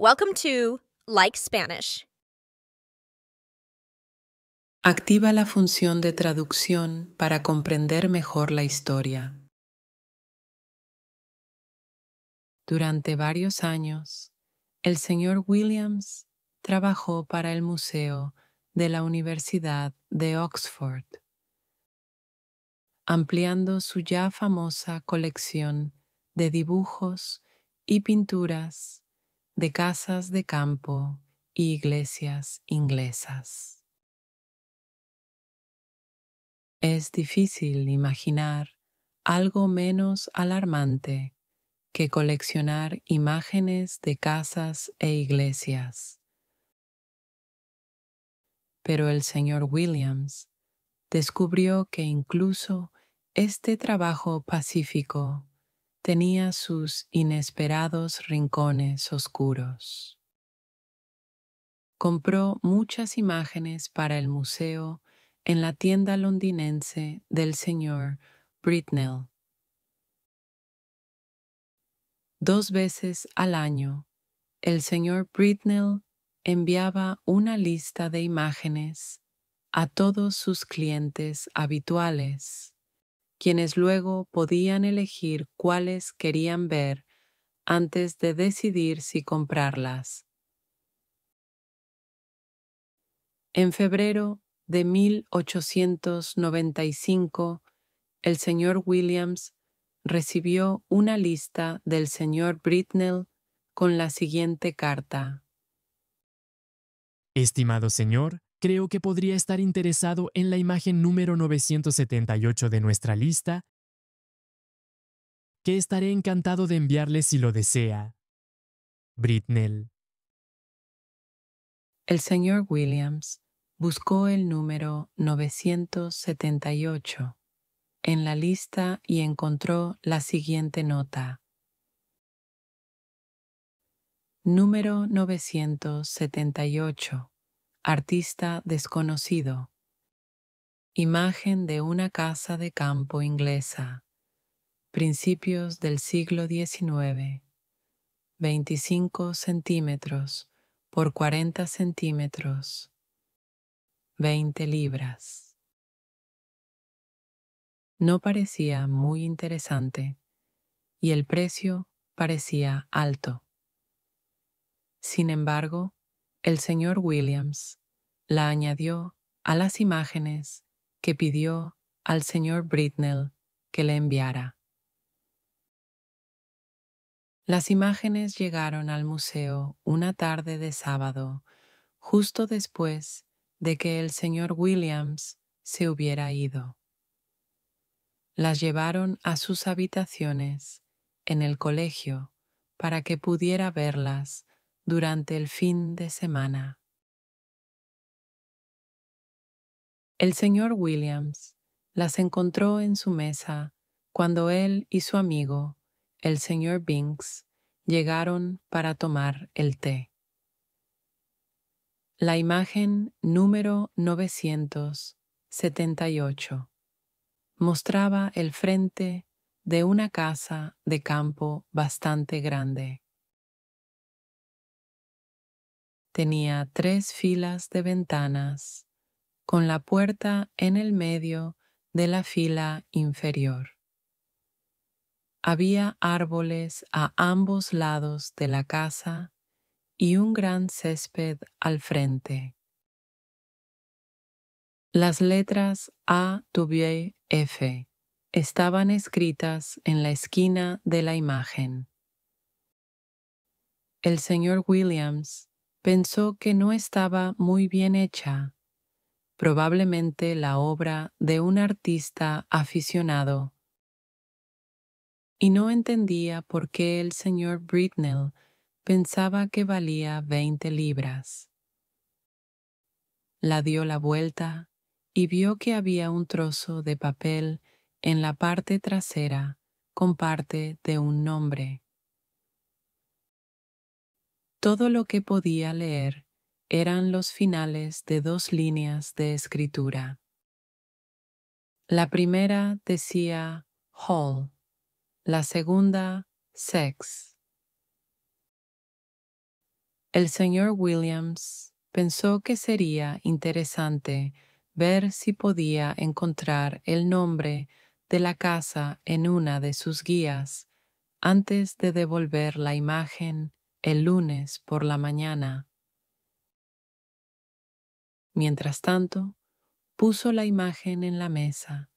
Welcome to Like Spanish. Activa la función de traducción para comprender mejor la historia. Durante varios años, el señor Williams trabajó para el Museo de la Universidad de Oxford, ampliando su ya famosa colección de dibujos y pinturas de casas de campo y iglesias inglesas. Es difícil imaginar algo menos alarmante que coleccionar imágenes de casas e iglesias. Pero el señor Williams descubrió que incluso este trabajo pacífico tenía sus inesperados rincones oscuros. Compró muchas imágenes para el museo en la tienda londinense del señor Britnell. 2 veces al año, el señor Britnell enviaba una lista de imágenes a todos sus clientes habituales, quienes luego podían elegir cuáles querían ver antes de decidir si comprarlas. En febrero de 1895, el señor Williams recibió una lista del señor Britnell con la siguiente carta. Estimado señor, creo que podría estar interesado en la imagen número 978 de nuestra lista, que estaré encantado de enviarle si lo desea. Britnell. El señor Williams buscó el número 978 en la lista y encontró la siguiente nota. Número 978. Artista desconocido. Imagen de una casa de campo inglesa. Principios del siglo XIX. 25 centímetros por 40 centímetros. 20 libras. No parecía muy interesante y el precio parecía alto. Sin embargo, el señor Williams la añadió a las imágenes que pidió al señor Britnell que le enviara. Las imágenes llegaron al museo una tarde de sábado, justo después de que el señor Williams se hubiera ido. Las llevaron a sus habitaciones en el colegio para que pudiera verlas durante el fin de semana. El señor Williams las encontró en su mesa cuando él y su amigo, el señor Binks, llegaron para tomar el té. La imagen número 978 mostraba el frente de una casa de campo bastante grande. Tenía 3 filas de ventanas, con la puerta en el medio de la fila inferior. Había árboles a ambos lados de la casa y un gran césped al frente. Las letras AWF estaban escritas en la esquina de la imagen. El señor Williams pensó que no estaba muy bien hecha, probablemente la obra de un artista aficionado, y no entendía por qué el señor Britnell pensaba que valía 20 libras. La dio la vuelta y vio que había un trozo de papel en la parte trasera con parte de un nombre. Todo lo que podía leer eran los finales de 2 líneas de escritura. La primera decía Hall, la segunda Sex. El señor Williams pensó que sería interesante ver si podía encontrar el nombre de la casa en una de sus guías antes de devolver la imagen el lunes por la mañana. Mientras tanto, puso la imagen en la mesa,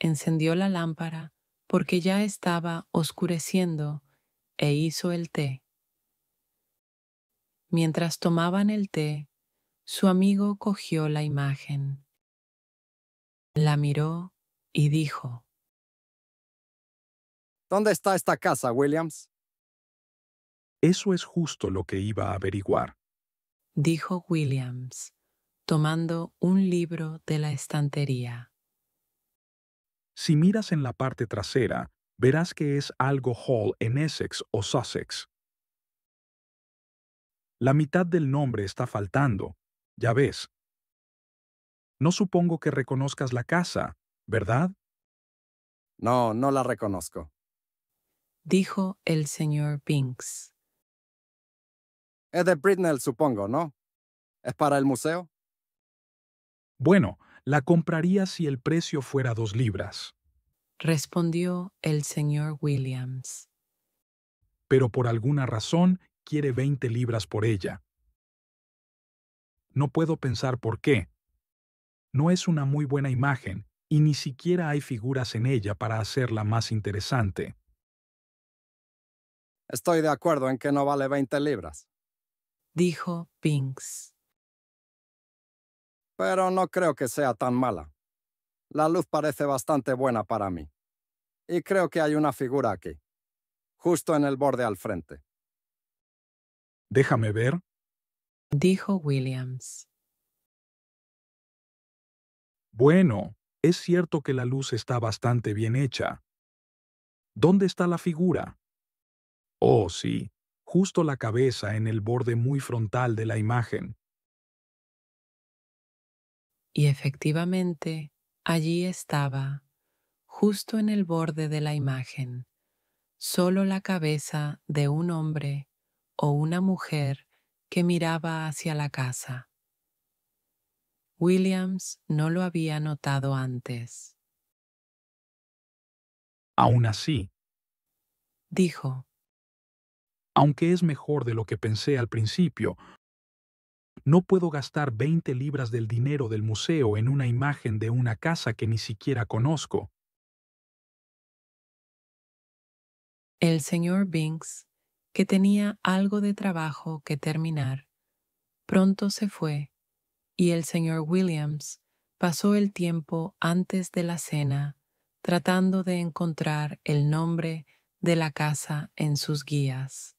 encendió la lámpara porque ya estaba oscureciendo e hizo el té. Mientras tomaban el té, su amigo cogió la imagen, la miró y dijo: ¿Dónde está esta casa, Williams? Eso es justo lo que iba a averiguar. dijo Williams, tomando un libro de la estantería. Si miras en la parte trasera, verás que es algo Hall en Essex o Sussex. La mitad del nombre está faltando, ya ves. No supongo que reconozcas la casa, ¿verdad? No, no la reconozco. Dijo el señor Binks. Es de Britnell, supongo, ¿no? ¿Es para el museo? Bueno, la compraría si el precio fuera 2 libras, Respondió el señor Williams. pero por alguna razón quiere 20 libras por ella. No puedo pensar por qué. No es una muy buena imagen y ni siquiera hay figuras en ella para hacerla más interesante. Estoy de acuerdo en que no vale 20 libras. Dijo Binks. Pero no creo que sea tan mala. La luz parece bastante buena para mí. Y creo que hay una figura aquí, justo en el borde al frente. Déjame ver. Dijo Williams. Bueno, es cierto que la luz está bastante bien hecha. ¿Dónde está la figura? Oh, sí, justo la cabeza en el borde muy frontal de la imagen. Y efectivamente, allí estaba, justo en el borde de la imagen, solo la cabeza de un hombre o una mujer que miraba hacia la casa. Williams no lo había notado antes. Aún así, Dijo: aunque es mejor de lo que pensé al principio, no puedo gastar 20 libras del dinero del museo en una imagen de una casa que ni siquiera conozco. el señor Binks, que tenía algo de trabajo que terminar, pronto se fue, y el señor Williams pasó el tiempo antes de la cena tratando de encontrar el nombre de la casa en sus guías.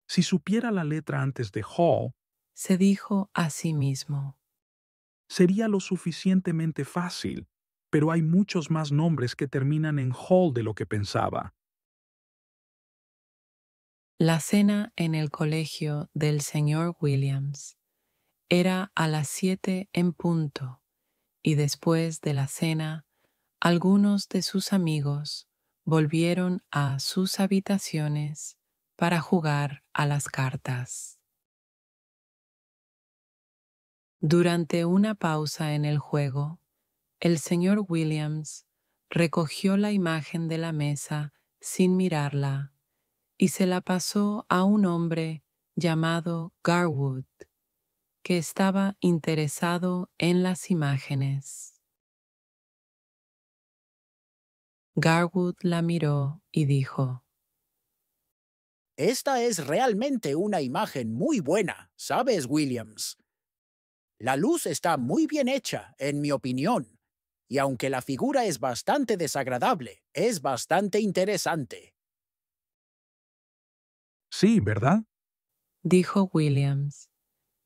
Si supiera la letra antes de Hall, Se dijo a sí mismo. sería lo suficientemente fácil, pero hay muchos más nombres que terminan en Hall de lo que pensaba. La cena en el colegio del señor Williams era a las 7 en punto, y después de la cena, algunos de sus amigos volvieron a sus habitaciones para jugar a las cartas. Durante una pausa en el juego, el señor Williams recogió la imagen de la mesa sin mirarla y se la pasó a un hombre llamado Garwood, que estaba interesado en las imágenes. Garwood la miró y dijo: Esta es realmente una imagen muy buena, ¿sabes, Williams? La luz está muy bien hecha, en mi opinión, y aunque la figura es bastante desagradable, es bastante interesante. Sí, ¿verdad? dijo Williams,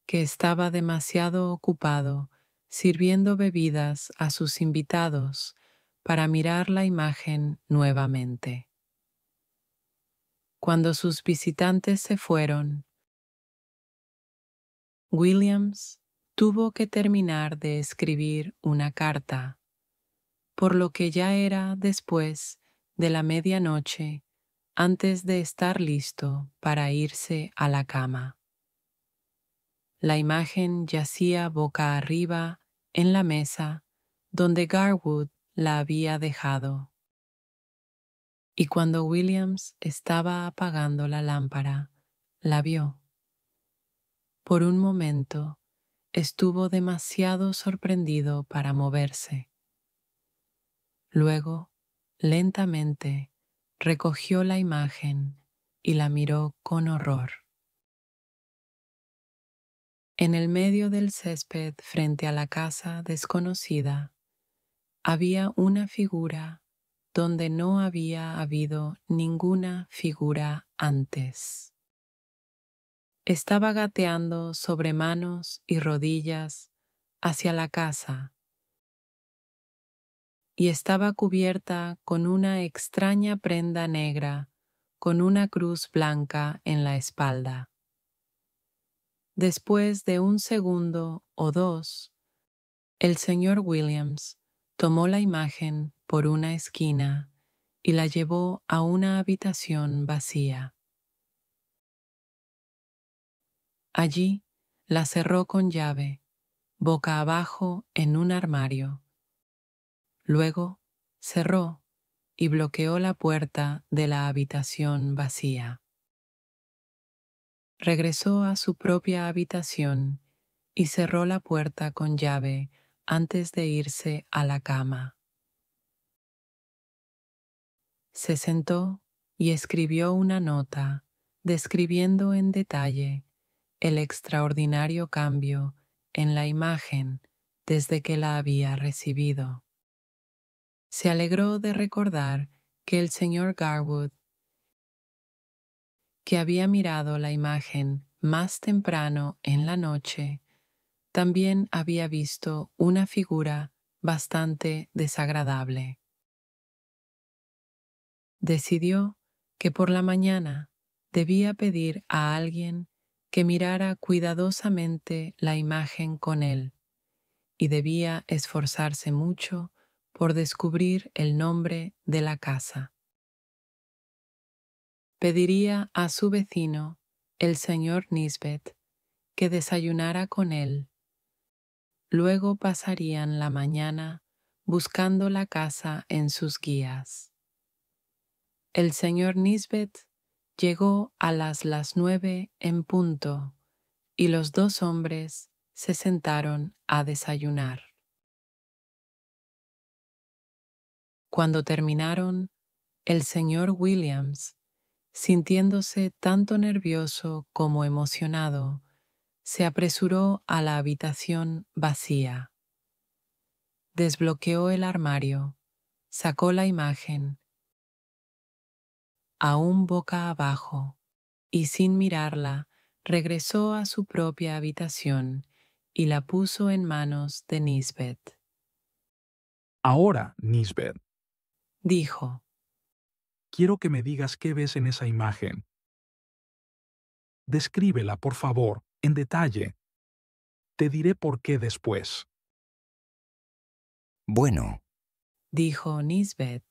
que estaba demasiado ocupado sirviendo bebidas a sus invitados para mirar la imagen nuevamente. Cuando sus visitantes se fueron, Williams tuvo que terminar de escribir una carta, por lo que ya era después de la medianoche antes de estar listo para irse a la cama. La imagen yacía boca arriba en la mesa donde Garwood la había dejado. Y cuando Williams estaba apagando la lámpara, la vio. Por un momento, estuvo demasiado sorprendido para moverse. Luego, lentamente, recogió la imagen y la miró con horror. En el medio del césped frente a la casa desconocida, había una figura donde no había habido ninguna figura antes. Estaba gateando sobre manos y rodillas hacia la casa y estaba cubierta con una extraña prenda negra con una cruz blanca en la espalda. Después de un segundo o dos, el señor Williams tomó la imagen por una esquina y la llevó a una habitación vacía. Allí la cerró con llave, boca abajo en un armario. Luego cerró y bloqueó la puerta de la habitación vacía. Regresó a su propia habitación y cerró la puerta con llave antes de irse a la cama. Se sentó y escribió una nota describiendo en detalle el extraordinario cambio en la imagen desde que la había recibido. Se alegró de recordar que el señor Garwood, que había mirado la imagen más temprano en la noche, también había visto una figura bastante desagradable. Decidió que por la mañana debía pedir a alguien que mirara cuidadosamente la imagen con él y debía esforzarse mucho por descubrir el nombre de la casa. Pediría a su vecino, el señor Nisbet, que desayunara con él. Luego pasarían la mañana buscando la casa en sus guías. El señor Nisbet llegó a las 9 en punto y los dos hombres se sentaron a desayunar. Cuando terminaron, el señor Williams, sintiéndose tanto nervioso como emocionado, se apresuró a la habitación vacía. Desbloqueó el armario, sacó la imagen, aún boca abajo, y sin mirarla, regresó a su propia habitación y la puso en manos de Nisbet. Ahora, Nisbet, Dijo: quiero que me digas qué ves en esa imagen. Descríbela, por favor, en detalle. Te diré por qué después. Bueno, dijo Nisbet.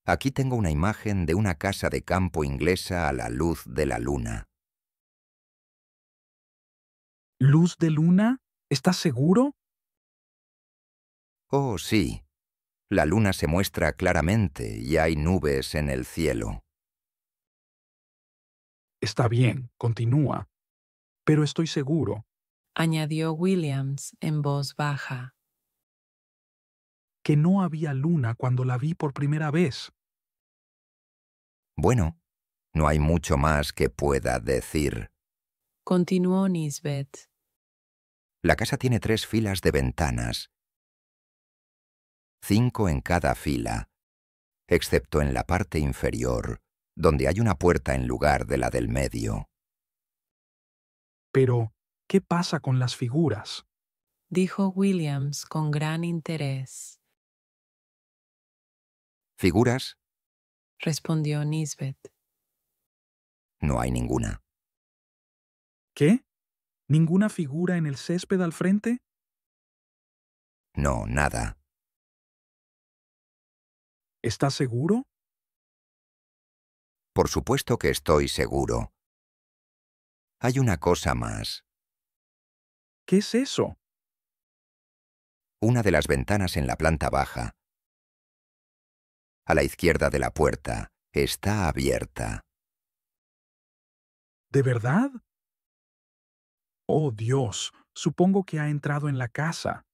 aquí tengo una imagen de una casa de campo inglesa a la luz de la luna. ¿Luz de luna? ¿Estás seguro? Oh, sí. La luna se muestra claramente y hay nubes en el cielo. Está bien, continúa. Pero estoy seguro Añadió Williams en voz baja. que no había luna cuando la vi por primera vez. Bueno, no hay mucho más que pueda decir. Continuó Nisbet. La casa tiene 3 filas de ventanas, 5 en cada fila, excepto en la parte inferior, donde hay una puerta en lugar de la del medio. Pero, ¿qué pasa con las figuras? Dijo Williams con gran interés. ¿Figuras? Respondió Nisbet. No hay ninguna. ¿Qué? ¿Ninguna figura en el césped al frente? No, nada. ¿Estás seguro? Por supuesto que estoy seguro. Hay una cosa más. ¿Qué es eso? Una de las ventanas en la planta baja, a la izquierda de la puerta, está abierta. ¿De verdad? Oh, Dios, supongo que ha entrado en la casa.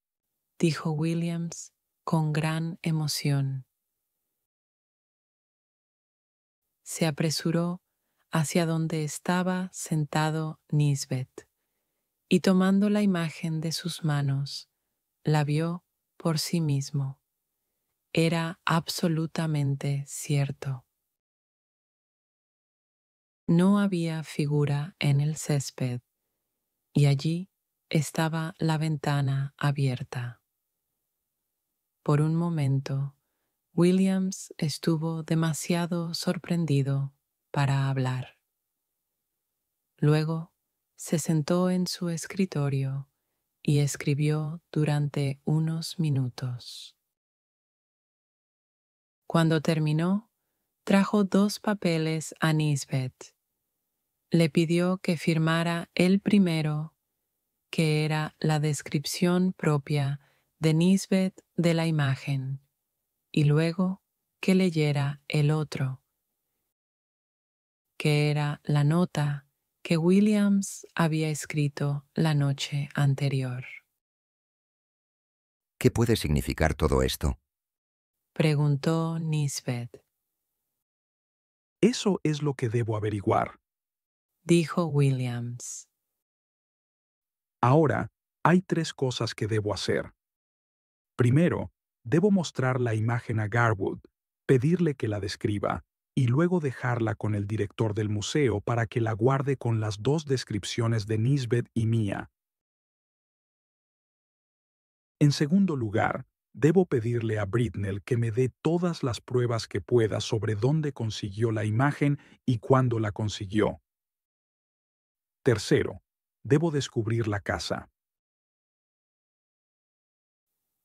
dijo Williams con gran emoción. Se apresuró hacia donde estaba sentado Nisbet, y tomando la imagen de sus manos, la vio por sí mismo. Era absolutamente cierto. No había figura en el césped, y allí estaba la ventana abierta. Por un momento, Williams estuvo demasiado sorprendido para hablar. Luego se sentó en su escritorio y escribió durante unos minutos. Cuando terminó, trajo 2 papeles a Nisbet. Le pidió que firmara el primero, que era la descripción propia de Nisbet de la imagen, y luego que leyera el otro, que era la nota que Williams había escrito la noche anterior. ¿Qué puede significar todo esto? Preguntó Nisbet. Eso es lo que debo averiguar. Dijo Williams. Ahora, hay 3 cosas que debo hacer. Primero, debo mostrar la imagen a Garwood, pedirle que la describa, y luego dejarla con el director del museo para que la guarde con las 2 descripciones de Nisbet y mía. En segundo lugar, debo pedirle a Britnell que me dé todas las pruebas que pueda sobre dónde consiguió la imagen y cuándo la consiguió. Tercero, debo descubrir la casa.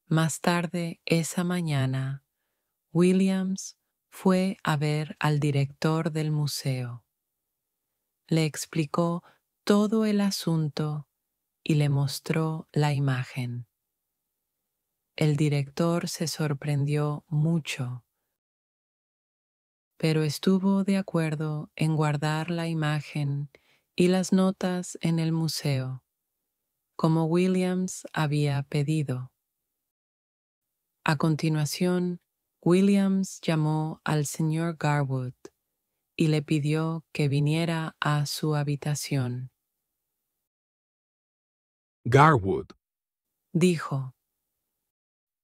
Más tarde esa mañana, Williams fue a ver al director del museo. Le explicó todo el asunto y le mostró la imagen. El director se sorprendió mucho, pero estuvo de acuerdo en guardar la imagen y las notas en el museo, como Williams había pedido. A continuación, Williams llamó al señor Garwood y le pidió que viniera a su habitación. Garwood, Dijo,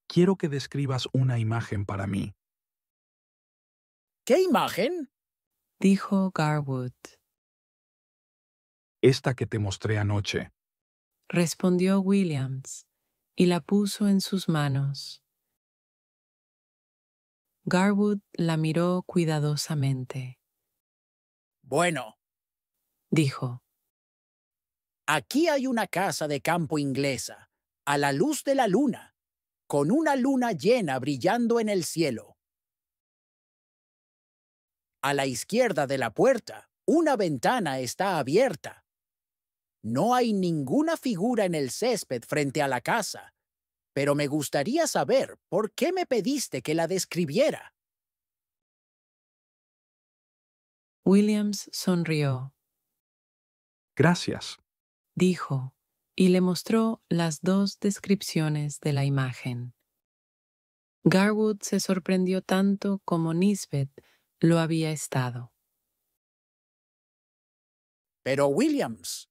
quiero que describas una imagen para mí. ¿Qué imagen? dijo Garwood. Esta que te mostré anoche. Respondió Williams y la puso en sus manos. Garwood la miró cuidadosamente. Bueno, Dijo, aquí hay una casa de campo inglesa, a la luz de la luna, con una luna llena brillando en el cielo. A la izquierda de la puerta, una ventana está abierta. No hay ninguna figura en el césped frente a la casa, pero me gustaría saber por qué me pediste que la describiera. Williams sonrió, Gracias. dijo, y le mostró las 2 descripciones de la imagen. Garwood se sorprendió tanto como Nisbet lo había estado. Pero Williams,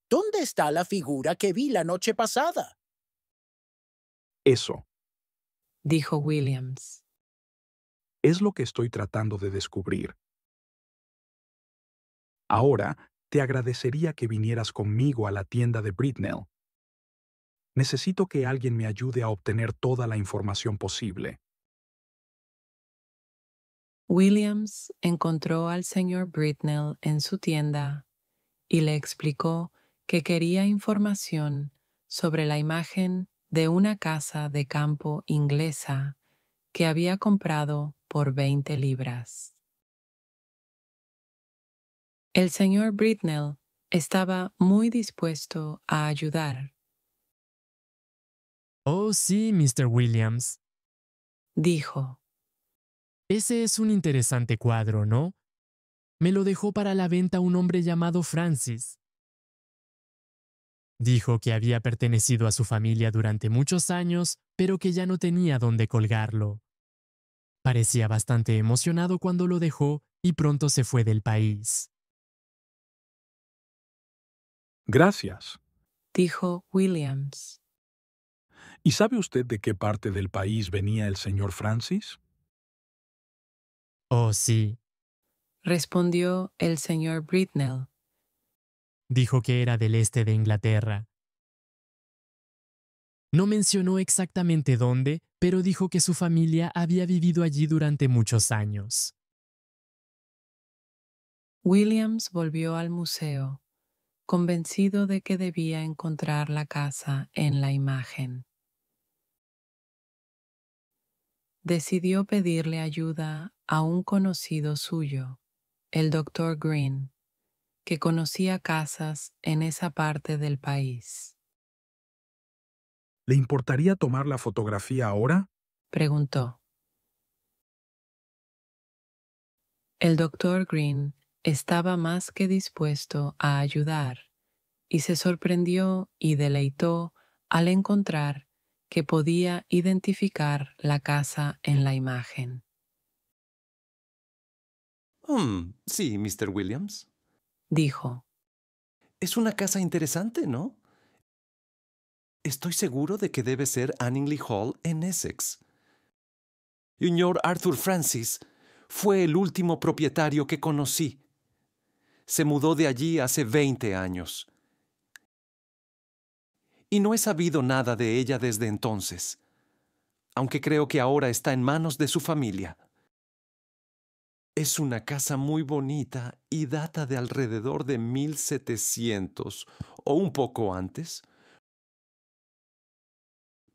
¿dónde está la figura que vi la noche pasada? Eso Dijo Williams. es lo que estoy tratando de descubrir. Ahora, te agradecería que vinieras conmigo a la tienda de Britnell. Necesito que alguien me ayude a obtener toda la información posible. Williams encontró al señor Britnell en su tienda y le explicó que quería información sobre la imagen de una casa de campo inglesa que había comprado por 20 libras. El señor Britnell estaba muy dispuesto a ayudar. Oh, sí, Mr. Williams. Dijo, Ese es un interesante cuadro, ¿no? Me lo dejó para la venta un hombre llamado Francis. Dijo que había pertenecido a su familia durante muchos años, pero que ya no tenía dónde colgarlo. Parecía bastante emocionado cuando lo dejó y pronto se fue del país. Gracias. dijo Williams. ¿Y sabe usted de qué parte del país venía el señor Francis? Oh, sí, Respondió el señor Britnell. dijo que era del este de Inglaterra. No mencionó exactamente dónde, pero dijo que su familia había vivido allí durante muchos años. Williams volvió al museo, convencido de que debía encontrar la casa en la imagen. Decidió pedirle ayuda a un conocido suyo, el Dr. Green, que conocía casas en esa parte del país. ¿Le importaría tomar la fotografía ahora? Preguntó. El Dr. Green estaba más que dispuesto a ayudar y se sorprendió y deleitó al encontrar que podía identificar la casa en la imagen. Sí, Mr. Williams. Dijo, Es una casa interesante, ¿no? Estoy seguro de que debe ser Anningley Hall en Essex. Señor Arthur Francis fue el último propietario que conocí. Se mudó de allí hace 20 años. Y no he sabido nada de ella desde entonces, aunque creo que ahora está en manos de su familia. Es una casa muy bonita y data de alrededor de 1700 o un poco antes.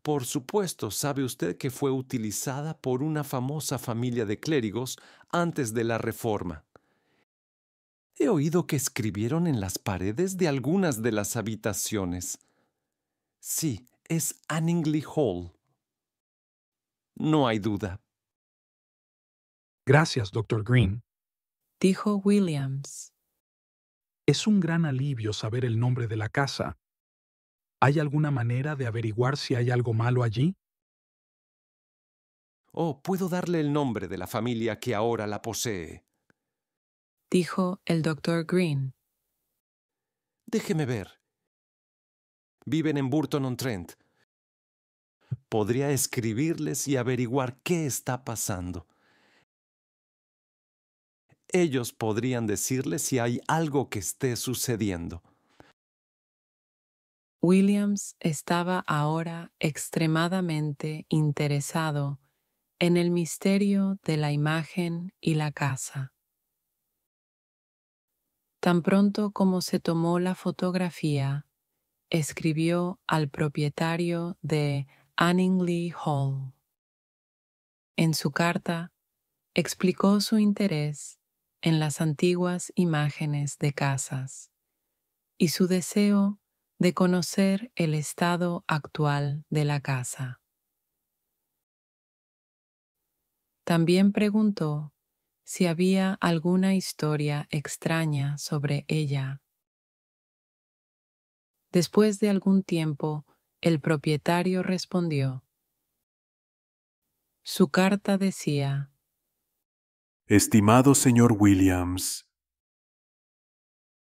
Por supuesto, sabe usted que fue utilizada por una famosa familia de clérigos antes de la Reforma. He oído que escribieron en las paredes de algunas de las habitaciones. Sí, es Anningley Hall. No hay duda. Gracias, Dr. Green. dijo Williams. Es un gran alivio saber el nombre de la casa. ¿Hay alguna manera de averiguar si hay algo malo allí? Oh, puedo darle el nombre de la familia que ahora la posee. Dijo el Dr. Green. Déjeme ver. Viven en Burton-on-Trent. Podría escribirles y averiguar qué está pasando. Ellos podrían decirle si hay algo que esté sucediendo. Williams estaba ahora extremadamente interesado en el misterio de la imagen y la casa. Tan pronto como se tomó la fotografía, escribió al propietario de Anningley Hall. En su carta, explicó su interés en las antiguas imágenes de casas y su deseo de conocer el estado actual de la casa. También preguntó si había alguna historia extraña sobre ella. Después de algún tiempo, el propietario respondió. Su carta decía: Estimado señor Williams,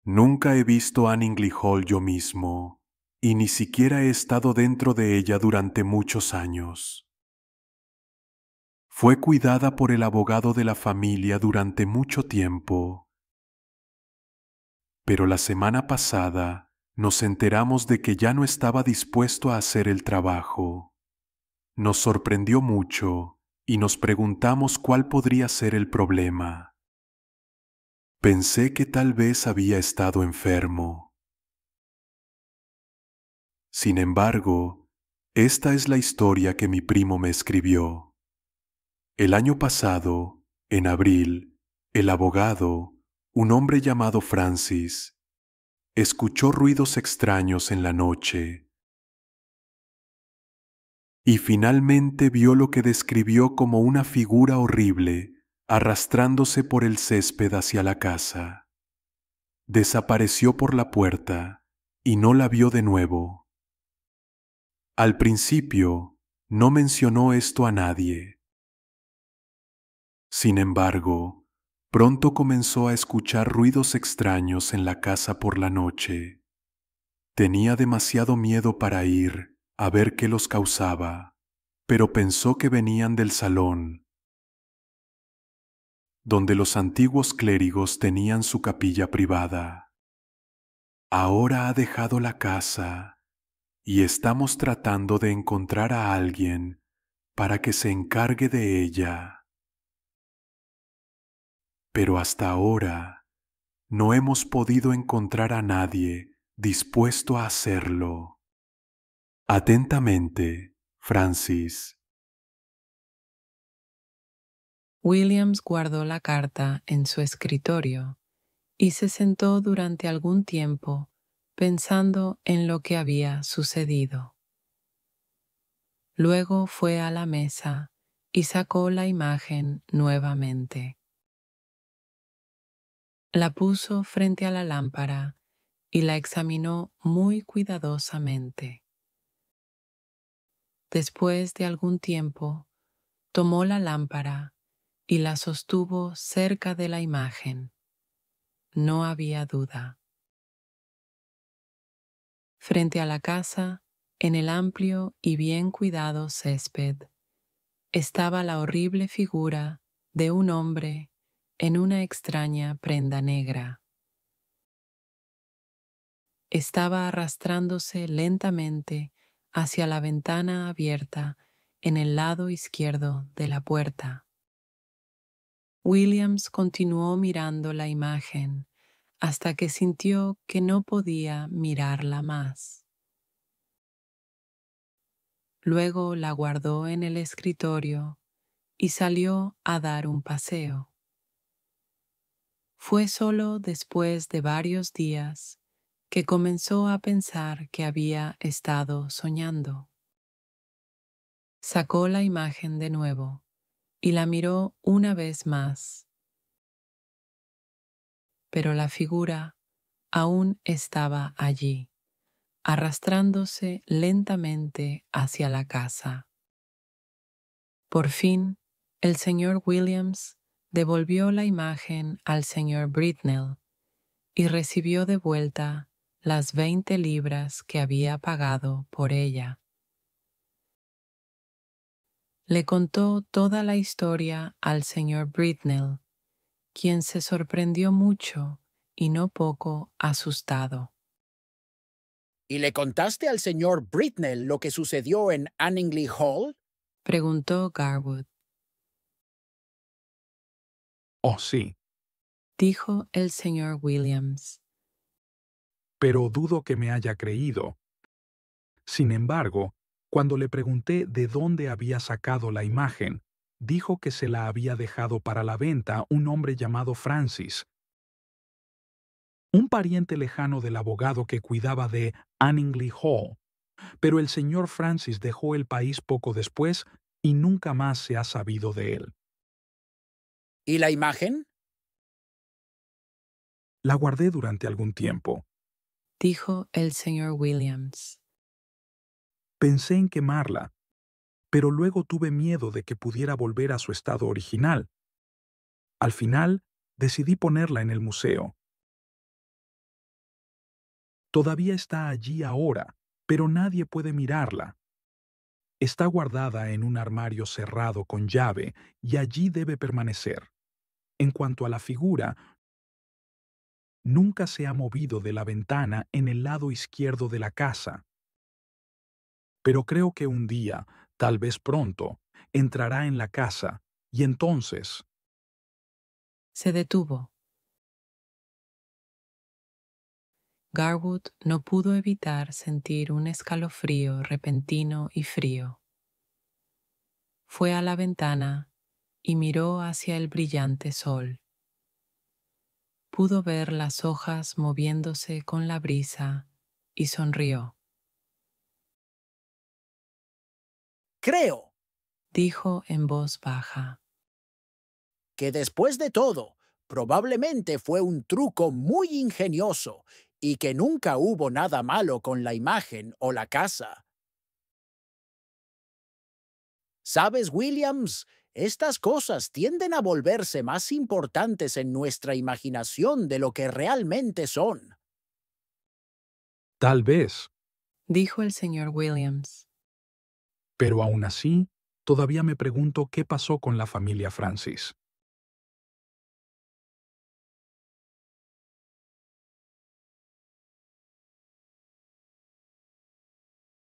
nunca he visto Anningley Hall yo mismo, y ni siquiera he estado dentro de ella durante muchos años. Fue cuidada por el abogado de la familia durante mucho tiempo. Pero la semana pasada nos enteramos de que ya no estaba dispuesto a hacer el trabajo. Nos sorprendió mucho y nos preguntamos cuál podría ser el problema. Pensé que tal vez había estado enfermo. Sin embargo, esta es la historia que mi primo me escribió. El año pasado, en abril, el abogado, un hombre llamado Francis escuchó ruidos extraños en la noche y finalmente vio lo que describió como una figura horrible arrastrándose por el césped hacia la casa. Desapareció por la puerta y no la vio de nuevo. Al principio no mencionó esto a nadie. Sin embargo, pronto comenzó a escuchar ruidos extraños en la casa por la noche. Tenía demasiado miedo para ir a ver qué los causaba, pero pensó que venían del salón, donde los antiguos clérigos tenían su capilla privada. Ahora ha dejado la casa y estamos tratando de encontrar a alguien para que se encargue de ella. Pero hasta ahora no hemos podido encontrar a nadie dispuesto a hacerlo. Atentamente, Francis. Williams guardó la carta en su escritorio y se sentó durante algún tiempo pensando en lo que había sucedido. Luego fue a la mesa y sacó la imagen nuevamente. La puso frente a la lámpara y la examinó muy cuidadosamente. Después de algún tiempo, tomó la lámpara y la sostuvo cerca de la imagen. No había duda. Frente a la casa, en el amplio y bien cuidado césped, estaba la horrible figura de un hombre en una extraña prenda negra. Estaba arrastrándose lentamente hacia la ventana abierta en el lado izquierdo de la puerta. Williams continuó mirando la imagen hasta que sintió que no podía mirarla más. Luego la guardó en el escritorio y salió a dar un paseo. Fue solo después de varios días que comenzó a pensar que había estado soñando. Sacó la imagen de nuevo y la miró una vez más. Pero la figura aún estaba allí, arrastrándose lentamente hacia la casa. Por fin, el señor Williams devolvió la imagen al señor Britnell y recibió de vuelta las 20 libras que había pagado por ella. Le contó toda la historia al señor Britnell, quien se sorprendió mucho y no poco asustado. ¿Y le contaste al señor Britnell lo que sucedió en Anningley Hall? Preguntó Garwood. Oh, sí, Dijo el señor Williams. pero dudo que me haya creído. Sin embargo, cuando le pregunté de dónde había sacado la imagen, dijo que se la había dejado para la venta un hombre llamado Francis, un pariente lejano del abogado que cuidaba de Anningley Hall. Pero el señor Francis dejó el país poco después y nunca más se ha sabido de él. ¿Y la imagen? La guardé durante algún tiempo. Dijo el señor Williams. Pensé en quemarla, pero luego tuve miedo de que pudiera volver a su estado original. Al final, decidí ponerla en el museo. Todavía está allí ahora, pero nadie puede mirarla. Está guardada en un armario cerrado con llave y allí debe permanecer. En cuanto a la figura, nunca se ha movido de la ventana en el lado izquierdo de la casa. Pero creo que un día, tal vez pronto, entrará en la casa y entonces... Se detuvo. Garwood no pudo evitar sentir un escalofrío repentino y frío. Fue a la ventana y miró hacia el brillante sol. pudo ver las hojas moviéndose con la brisa y sonrió. Creo Dijo en voz baja. que después de todo, probablemente fue un truco muy ingenioso y que nunca hubo nada malo con la imagen o la casa. ¿Sabes, Williams? Estas cosas tienden a volverse más importantes en nuestra imaginación de lo que realmente son. Tal vez, Dijo el señor Williams. pero aún así, todavía me pregunto qué pasó con la familia Francis.